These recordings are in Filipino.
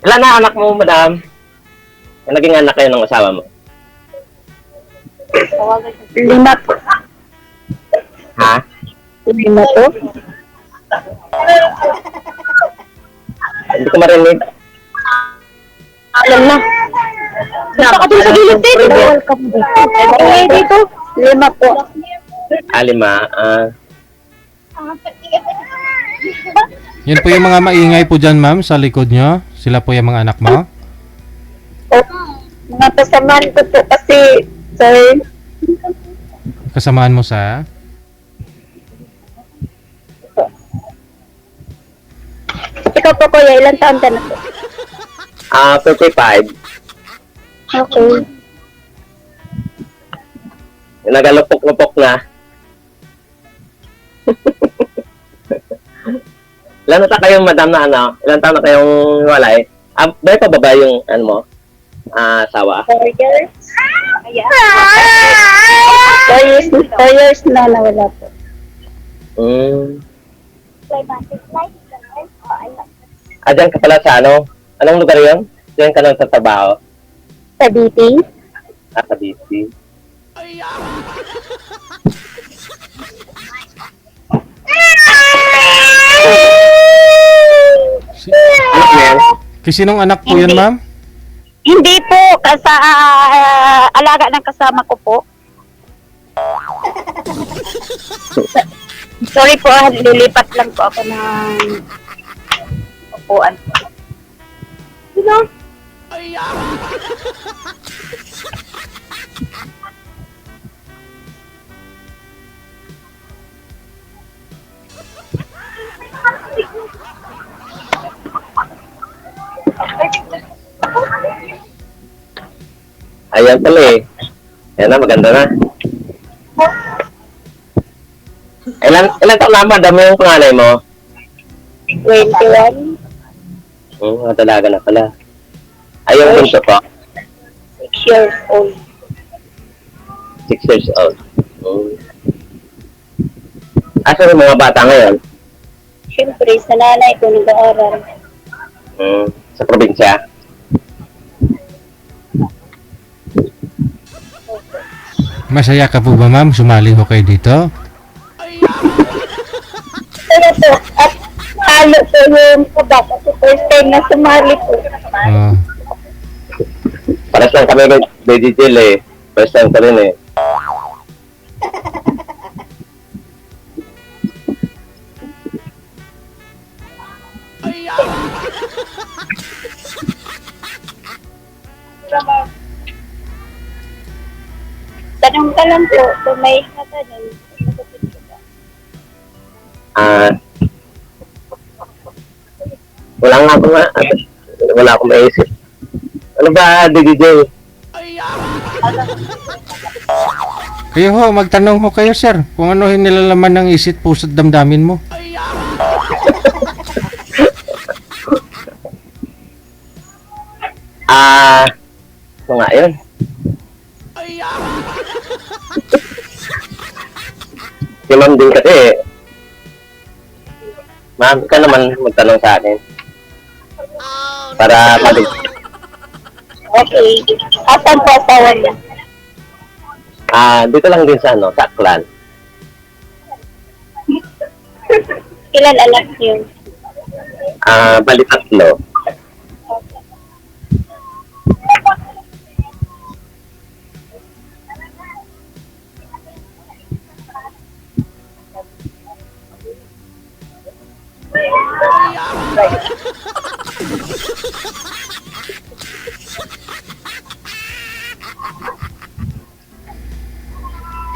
Ilan na anak mo, madam? Naging anak kayo ng asawa mo? 5 po. Ha? 5 po. Hindi ko marinig. Alam na. Gusto ka dun sa gilid dito. Welcome dito. 5 po. 5. Yan po yung mga maingay po dyan, ma'am, sa likod nyo. Sila po yung mga anak mo. Mga kasamaan ko po kasi, sir, Kasamaan mo sa... ikaw po kuya, ilang taon ka na po? 35. Okay. Nagalupok-lupok na. Ilan na kayong madam na ano? Ilan taon na kayong walay? Dahil pa ba yung ano mo? Asawa? 4 years? Ayan. 4 years na nawala po. Diyan ka pala sa ano? Anong lugar yun? Diyan ka lang sa trabaho? Sa BT? Sa BC. Ano yan? Kasi sinong anak po yun, ma'am? Hindi po, alaga ng kasama ko po. Sorry po, lilipat lang po ako ng upuan. Sino? Ayan pala eh. Ayan na, maganda na. Ilan taon na madam yung panganay mo? 21, Talaga na pala. Ayun bunso po. 6 years old. 6 years old. Asa yung mga bata ngayon? Siyempre, sa nanay ko nag-aaral. Sa probinsya? Masaya ka po ba, ma'am? Sumali ho kayo dito? Pero po, at halo po yung kaba kasi first time na sumali po. Oh. Paras lang kami kay DJ eh. First time ka rin eh. Tanong ka lang po, kung may katanong, sagutin ko ba? Wala akong maisip. Ano ba, DJ? Kayo ho, magtanong ho kayo, sir. Kung ano yung nilalaman ng isip puso at damdamin mo. Ito nga yun. Si ma'am din kasi eh. Ma'am, ka naman magtanong sa akin. Para pag... Okay. Asan po asawa niya? dito lang din sa ano, sa Aklan. Ilan anak niyo? Bali 3.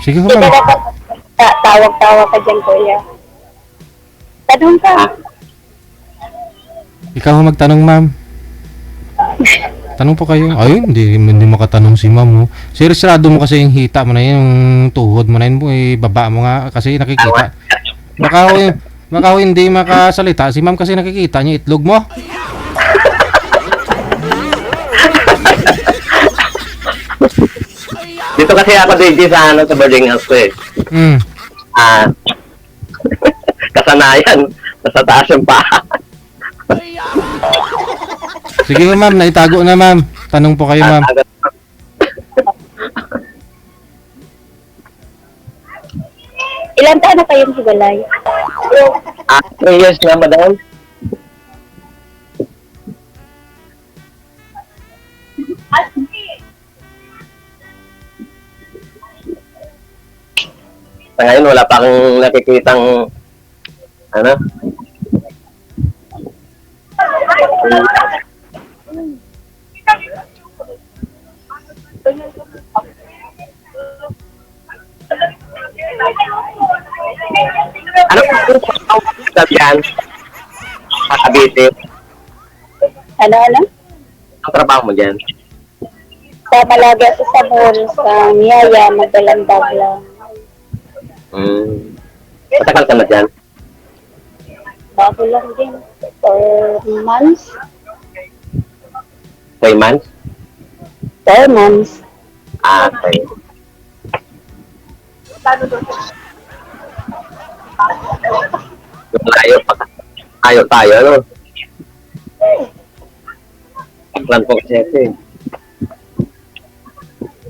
Sige ho, Hindi ma'am. dapat tawag-tawa ka dyan, kuya. Tanong ka. Ikaw ho magtanong, ma'am. Tanong po kayo. Ayun, hindi makatanong si ma'am. Oh. Seryoso mo kasi yung hita mo na yun, yung tuhod mo na yun, baba mo nga kasi nakikita. Baka ho hindi makasalita. Si ma'am kasi nakikita niya itlog mo. Dito kasi ako DJ sa ano, sa boarding house ko eh. Kasanayan. Nasa taas yung paa. Sige ma'am, naitago na ma'am. Tanong po kayo ma'am. Agad. Ilan taon na kayong hiwalay? 3 years na, madam. Sa ngayon, wala pa akong nakikitang, ano? Ano po ang yan? Sa Cavite? Ano? Ang trabaho mo dyan? Sa Malaga sa Sabon, sa Miyaya, Magdalandag lang. Matagal ka na dyan? Bago lang din. 4 months. 3 months? 4 months. Okay. Layo pa. Ayaw tayo, ano? Plan po kasi ito eh.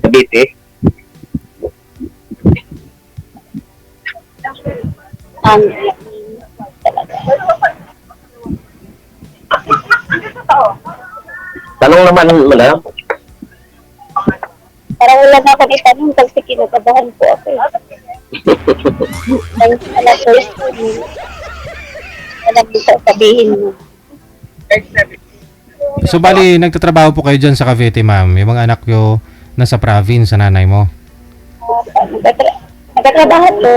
Cavite? Talaga. Tanong naman mo na. Parang wala na akong itanong kasi kinakabahan po ako eh. Dahil sa first time, alam mo sa sabihin mo. So bali, nagtatrabaho po kayo dyan sa Cavite ma'am. Yung mga anak ko nasa province sa nanay mo. Nagtatrabaho po.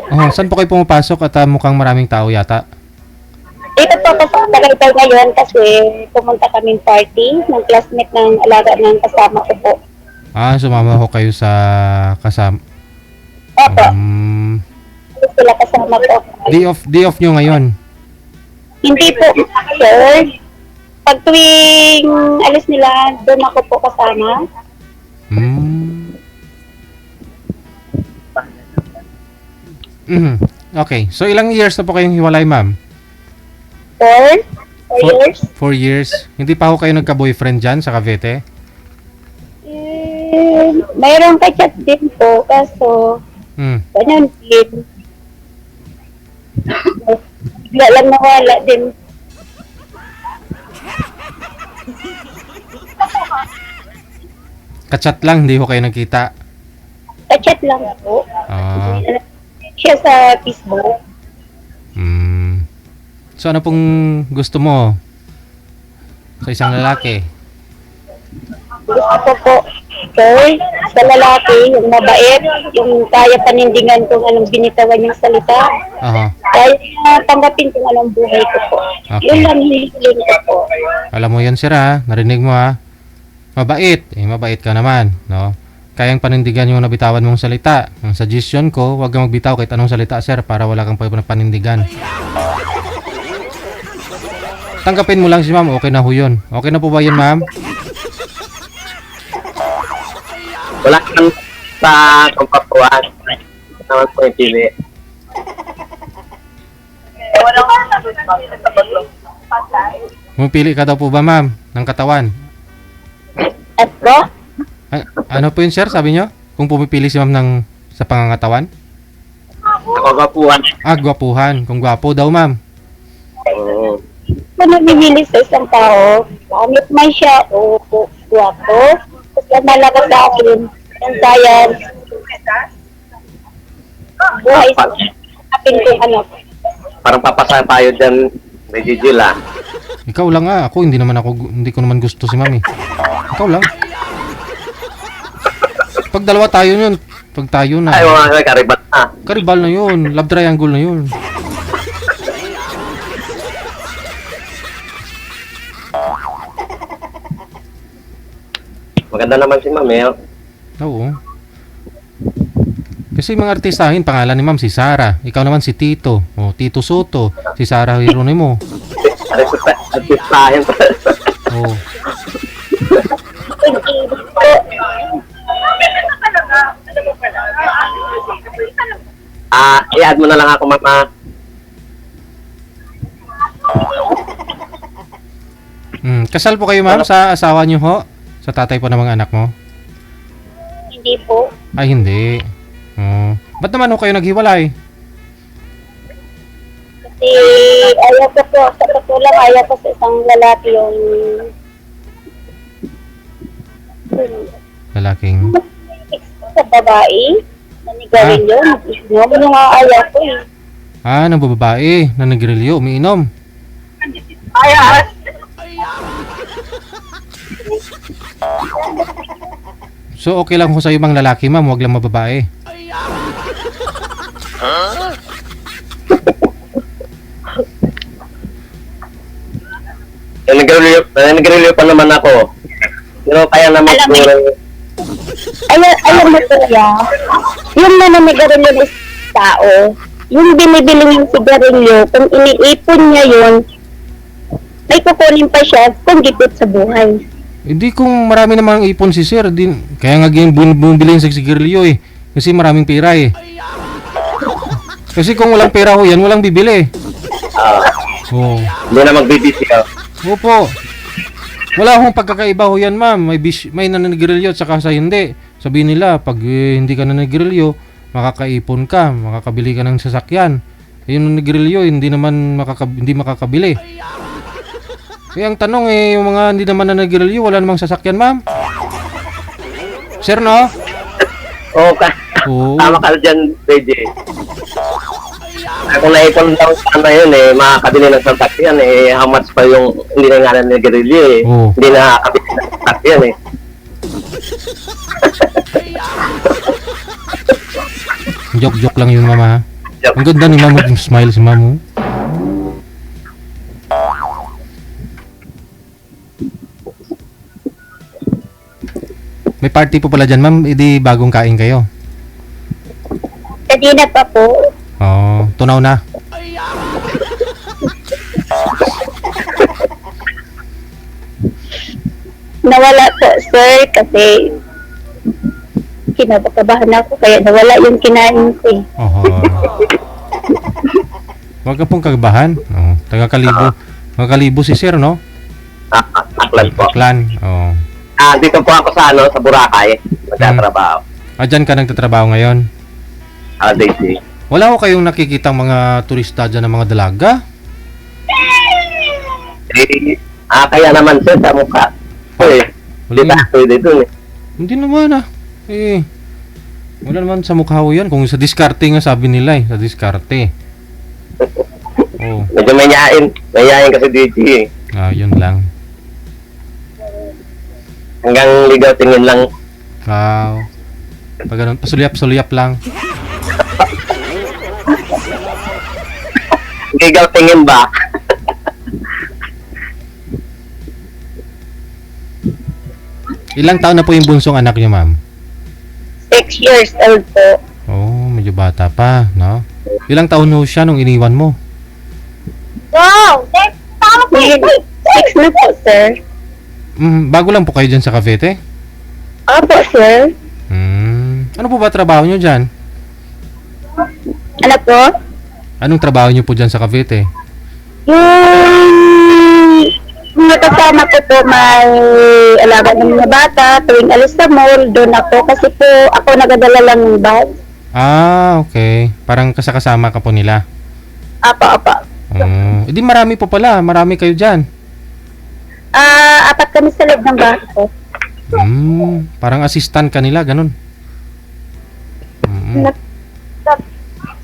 Oh, saan po kayo pumapasok at mukhang maraming tao yata? Dito po ako sa Tagaytay ngayon kasi pumunta kaming party ng classmate ng alaga ng kasama ko po. Ah, sumama ho kayo sa kasama. Opo, sila kasama po. Day off nyo ngayon. Hindi po, sir. Pag tuwing alis nila, doon ako po kasama. Okay. So ilang years na po kayong hiwalay, ma'am? 4 years. 4 years. Hindi pa ho kayo nagka-boyfriend dyan sa Cavite? Mayroong ka-chat din po, kaso ganyan din. Bigla lang nawala din. Ka-chat lang, hindi ho kayo nagkita. Ka-chat lang po. Ah. Siya sa Facebook. So ano pong gusto mo sa isang lalaki? Gusto ko po, sir, sa lalaki, yung mabait, yung kaya panindigan kung anong binitawan yung salita. Aha. Kaya tanggapin kung anong buhay ko po. Okay. Yun lang hinihiling ko po. Alam mo yan, sir, ha? Narinig mo, ha? Mabait. Mabait ka naman, no? Kayang panindigan yung nabitawan mong salita. Ang suggestion ko, huwag kang magbitaw kahit anong salita, sir, para wala kang panindigan. Tanggapin mo lang si ma'am, okay na ho yun. Okay na po ba yun, ma'am? Wala kang sa kampatuan. Naman po yung pili. Pumipili ka daw po ba, ma'am, ng katawan? At bro, Ay, ano po yun, sir, sabi nyo? Kung pumipili si ma'am sa pangangatawan? Nakagapuan. Ah, gwapuhan. Kung gwapo daw, ma'am. kung namimili sa isang tao, pangit man siya o guwapo, kasi malaga sa akin, ang science, buhay sa akin kung ano. Parang papasa tayo dyan, may Gigil ah. Ikaw lang nga. Ako, hindi ko naman gusto si ma'am, eh. Ikaw lang. Pag dalawa tayo yun, pag tayo na. Ay, mga karibat na. Karibal na yun. Love triangle na yun. Maganda naman si Ma'am eh. Oo. Kasi mga artistahin, pangalan ni ma'am si Sarah. Ikaw naman si Tito. O, Tito Soto. Si Sarah Hieronimo. Artistahin pa. Oo. I-add mo na lang ako, Ma'am. Kasal po kayo, ma'am, sa asawa niyo ho? Sa tatay po ng mga anak mo? Hindi po. Ay, hindi. Oh. Ba't naman ho kayo naghiwalay? Kasi ayaw ko po, sa totoo lang ayaw ko sa isang lalaki yung Lalaking... ex ko sa babae. Nanigarin yun. Inom yung nga ayaw ko eh. Ah, ng babae na nagrilyo, umiinom. So, okay lang ho sa ibang lalaki, ma'am. Huwag lang mababae. Nagrilyo pa naman ako. Pero kaya naman Alam mo- siguro, Alam mo kuya, yung nananigarilyo ng tao, yung binibili niyang sigarilyo, kung iniipon niya yun, may kukunin pa siya kung gipit sa buhay. Hindi kung marami namang ipon si sir. Kaya nga bumibili sa sigarilyo eh. Kasi maraming pera eh. Kasi kung walang pera ho yan, walang bibili. Oo. hindi na magbibisi ka. Opo. Wala akong pagkakaiba ho yan, ma'am. May nananigrilyo at saka sa hindi. Sabihin nila, pag hindi ka nananigrilyo, makakaipon ka, makakabili ka ng sasakyan. Yung nananigrilyo, hindi naman hindi makakabili. Kaya ang tanong yung mga hindi naman nananigrilyo, wala namang sasakyan, ma'am. Sir, no? Oo, Oo. tama ka dyan, PJ. Kung naipon lang sana yun makakabili ng sasakyan how much pa yung hindi na nga na nagrilyo Oo. hindi na nakakabili ng sasakyan Joke-joke lang yun, mama, ha? Joke. Ang ganda ni ma'am, yung smile si ma'am, oh. May party po pala dyan, ma'am. Hindi bagong kain kayo. Kanina pa po, Oo, tunaw na. nawala po sir kasi kinabakabahan ako kaya nawala yung kinain ko eh. Oho. Huwag ka pong kagabahan. Oo, taga-Kalibo. Taga-Kalibo si sir, no? Aklan po Clan. Oo. dito po ako sa sa Boracay magtatrabaho Dyan ka nagtatrabaho ngayon? Daisy. Wala ko kayong nakikitang mga turista dyan ng mga dalaga? Kaya naman sir sa mukha Wala dito naman. dito Hindi naman wala naman sa mukha ko yan. Kung sa diskarte nga sabi nila sa diskarte. Oh, medyo mayayain kasi DJ yun lang. hanggang ligaw tingin lang Wow. Pag ganun, pasulyap-sulyap lang. ligaw tingin ba Ilang taon na po yung bunsong anak niyo, ma'am? 6 years old po. Oh, medyo bata pa, no? Ilang taon ho siya nung iniwan mo? Wow! Tama po! 6 na po sir. Bago lang po kayo dyan sa Cavite? Opo sir. Ano po ba trabaho nyo dyan? Ano po? Anong trabaho nyo po dyan sa Cavite? Yung mga kasama ko po may alaga ng mga bata tuwing alis sa mall, doon ako kasi po ako nagadala lang ng bag. Ah, okay. Parang kasakasama ka po nila. Apa. Edi marami po pala. Marami kayo dyan. 4 kami sa loob ng bahay ko. Parang assistant ka nila, ganun.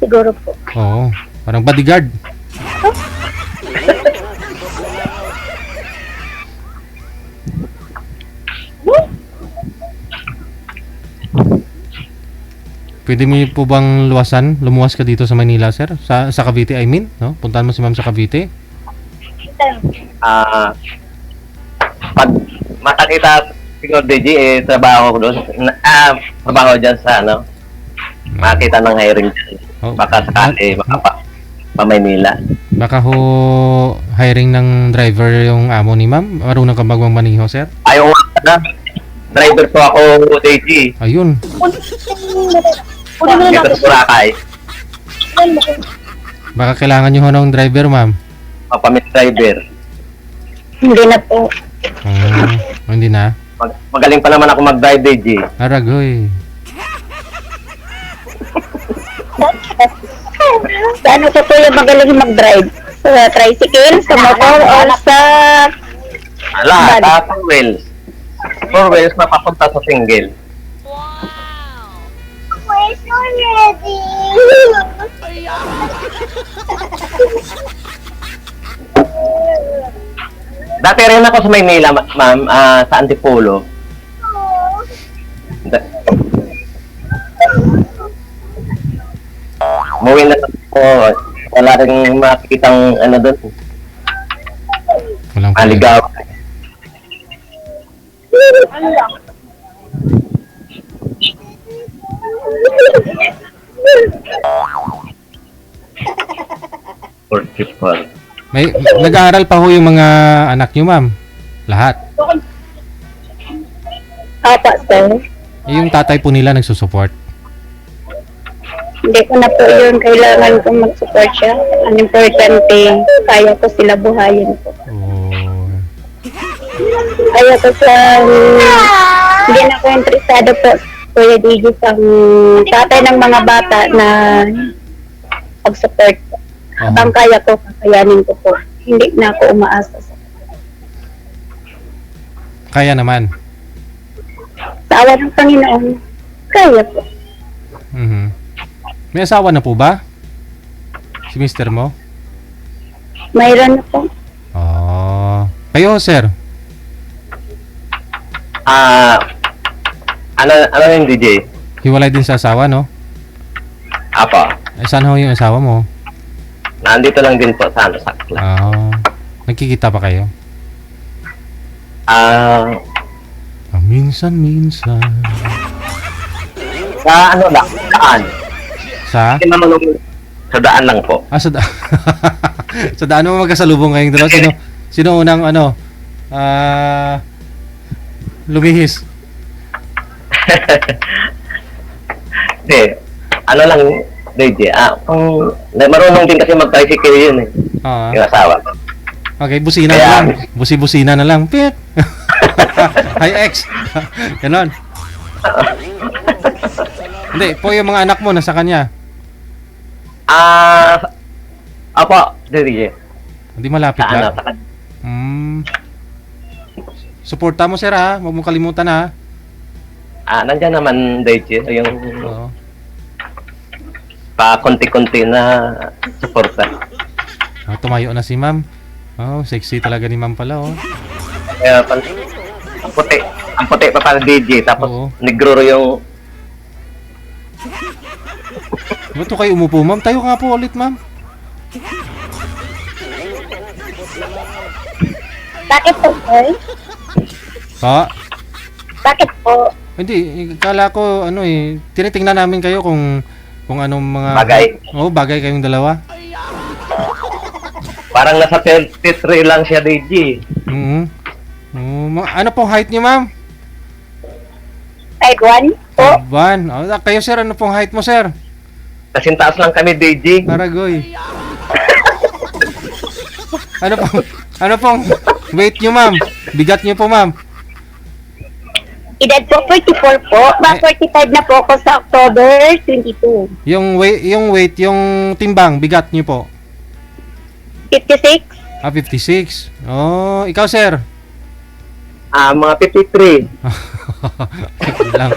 Siguro po. Oo. Parang bodyguard. Pwede mo po bang lumuwas ka dito sa Manila, sir? Sa Cavite, I mean, no? Puntahan mo si ma'am sa Cavite. pag matakita siguro DJ trabaho ko doon trabaho dyan sa makita ng hiring dyan baka sakali pa Maynila Baka ho hiring ng driver yung amo ni ma'am. Marunong ka bagwang maniho, sir? ayaw nga driver po ako DJ Ayun. dito sa Boracay Baka kailangan nyo ho ng driver, ma'am. papamit driver Hindi na po. Hindi na. Magaling pa naman ako mag-drive, DJ. Aragoy. Sa ano po kuya magaling mag-drive? Sa tricycle, sa motor, o sa... Lahat, four wheels. Four wheels na papunta sa single. We're so ready! Dati rin ako sa Maynila, ma'am, sa Antipolo. Umuwi na ako. Wala rin makikitang ano doon. Walang Maligaw. Portipol. May nag-aaral pa ho yung mga anak niyo, ma'am. Lahat. Opo, sir. Yung tatay po nila nagsusupport. Hindi ko na po yun kailangan kong mag-support siya. Ang importante, kaya ko sila buhayin po. Oh. Kaya ko sa... Hindi na ako interesado po, Kuya DJ, sa tatay ng mga bata na pag-support po. Ang kaya ko, kakayanin ko po. Hindi na ako umaasa sa... Kaya naman. Sa awa ng Panginoon, kaya po. Mhm. May asawa na po ba? Si mister mo? Mayroon na po. Oh. Kayo, sir? Ano yung DJ? Hiwalay din sa asawa, no? Apo. Saan ho yung asawa mo? Nandito lang din po sa Sakla. Nagkikita pa kayo? Minsan. Sa ano lang, daan. Sa? Sa daan lang po. Sa daan. Sa daan mo magkasalubong kayong dalawa. Sino unang lumihis? Hindi. Ano lang, DJ. Marunong din kasi mag-tricycle yun eh. Yung asawa. Okay, busina na lang. Busina na lang. Pit! Hi, ex! Ganon. Hindi, po yung mga anak mo nasa kanya. Apo, DJ. Hindi malapit Sa ano, lang. sa kanya. Suporta mo, sir, ha? Huwag mong kalimutan, ha? Nandiyan naman, DJ. Yung Oo. pa konti-konti na suporta. Tumayo na si ma'am. Sexy talaga ni ma'am pala, oh. Kaya, ang puti pa pala DJ. Tapos, Oo. negro yung... Ba't to kayo umupo, ma'am? Tayo nga po ulit, ma'am. Bakit po, sir? Bakit po? Hindi, kala ko, tinitingnan namin kayo kung anong mga... Bagay. Oo, bagay kayong dalawa. Parang nasa 33 lang siya, DJ. Ano pong height niyo, ma'am? 5'1" po. Van. Kayo, sir, ano pong height mo, sir? Kasing taas lang kami, DJ. Paragoy. Ano pong weight niyo, ma'am? Bigat niyo po, ma'am? Edad po, 44 po. 45 na po ako sa October 22. Yung weight, yung timbang, bigat niyo po? 56. 56. Oh, ikaw, sir? Mga 53. lang.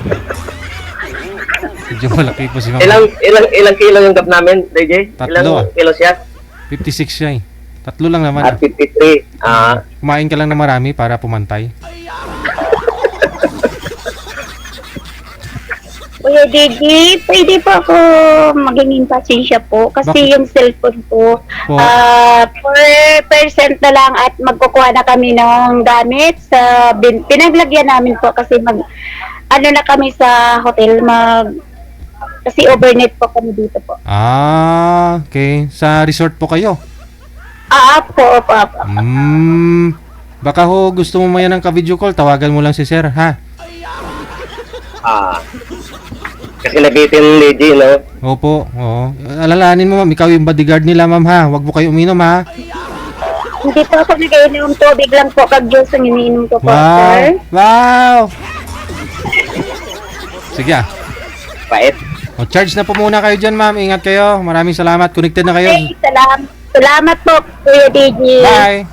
Medyo malaki po si ma'am. Ilang kilo yung gap namin, DJ? Tatlo. Ilang kilo siya? 56 siya eh. Tatlo lang naman. 53. Kumain ka lang na marami para pumantay. Kuya Digi, pwede pa ako maging pasensya po kasi Bakit? yung cellphone po, Po? 4% na lang at magkukuha na kami ng gamit sa pinaglagyan namin po kasi na kami sa hotel kasi overnight po kami dito po. Okay. Sa resort po kayo? Po. Baka ho gusto mo maya ng ka-video call, tawagan mo lang si sir, ha? Kasi nabitin DJ, no? Opo, oo. Alalahanin mo, ma'am, ikaw yung bodyguard nila, ma'am, ha? Huwag mo kayo uminom, ha? Hindi po ako nag-inom tubig lang po kag juice ang iniinom ko po, sir. Wow! Sige ah. Pait. O, charge na po muna kayo dyan, ma'am. Ingat kayo. Maraming salamat. Connected na kayo. Okay, salamat po, Kuya DJ. Bye!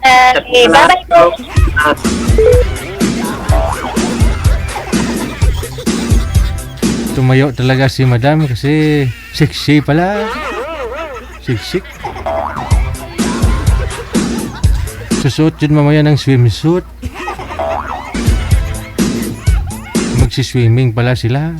Okay, bye-bye po. Tumayo talaga si madam kasi sexy pala. Siksik. Susuot yun mamaya ng swimsuit. Magsiswimming pala sila.